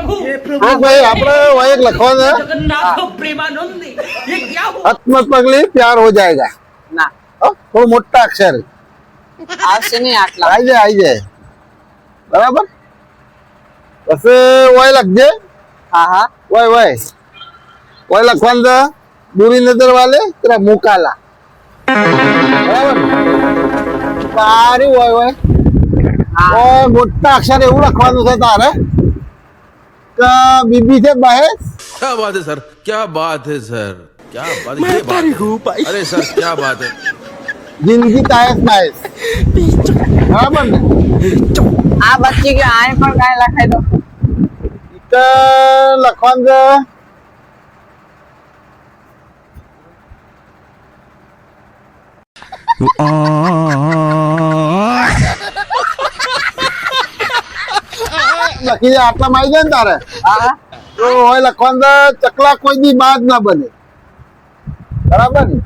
ભાઈ આપણે वही एक लखवान है हाथ मत पगली प्यार हो जाएगा ના थोड़ा मोटा अक्षर આવશે નહીં આટલા आई जाए बराबर वैसे वही लग जाए હા હા वही लखवान था बुरी नजर वाले तेरा मुंह काला बराबर सारी वही मोटा अक्षर એવું લખવાનું છે તારે કે બીબી છે બહેસ क्या बात है सर क्या बात है सर क्या बात है ये बात है। अरे सर क्या बात है જિંદગી તાયસ નાયસ બરાબર ને આ બચ્ચી કે આય પણ કાંઈ લખાઈ દો તો લખવાનું છે લખી દે આટલામાં આવી જાય ને તારે હા હા તો હોય લખવાનું છે ચકલા કોઈ દી બાદ ના બને बराबर नहीं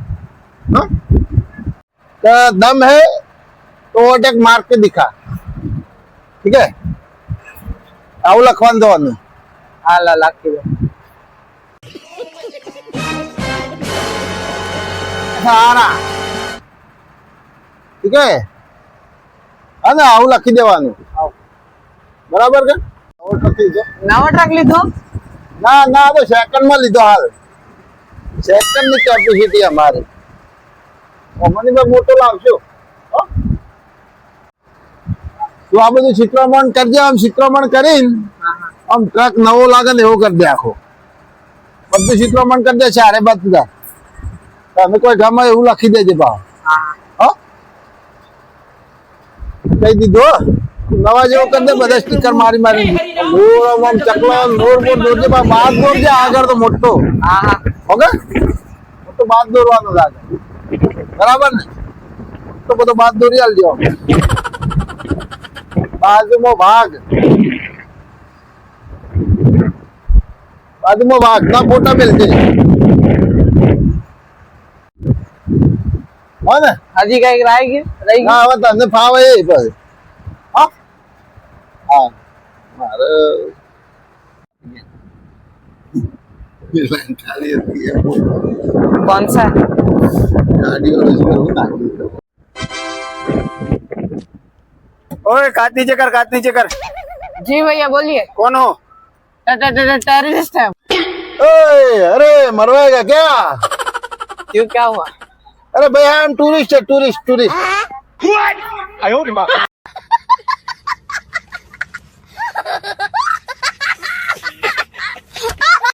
हाँ? तो दम है तो ओवरटेक मार के दिखा ठीक है આવું લખવાનું દવાનું હા લા લખી દો સારા ठीक है હા ને આવું લખી દેવાનું બરાબર કે નવો ટ્રક લીધો ના ના તો સેકન્ડ માં લીધો હાલ સેકન્ડ ની કેપેસિટી અમારી મને તો મોટો લાવશો તું આ બધું ચિત્રમણ કરજે આમ ચિત્રમણ કરીને આમ ટ્રક નવો લાગે ને એવો કરી દે આખો બધું ચિત્રમણ કરી દે ચારે બધા તમે કોઈ ગામમાં એવું લખી દેજે ભાવ હા કહી દીધો નવા જેવો કરી દે બધા સ્ટીકર મારી મારી નૂર આમ ચકલો નૂર બોર દોરજે બાદ દોરજે આગળ તો મોટો હા હા ઓકે મોટો બાદ દોરવાનો લાગે બરાબર ને તો બધો બાદ દોરી આલજો બાજુમાં ભાગ ના ફોટા મેલજે હો ને હજી કઈક રહી ગયું હા હવે તને ફાવે એ પછી હા હા મારે ખાલી હતી કોણ સા ગાડી વાળો છે ओए काट नीचे कर जी भैया बोलिए कौन हो टेररिस्ट है ओए अरे मरवाएगा क्या क्यों क्या हुआ अरे भैया हम टूरिस्ट है टूरिस्ट आयो रे माँ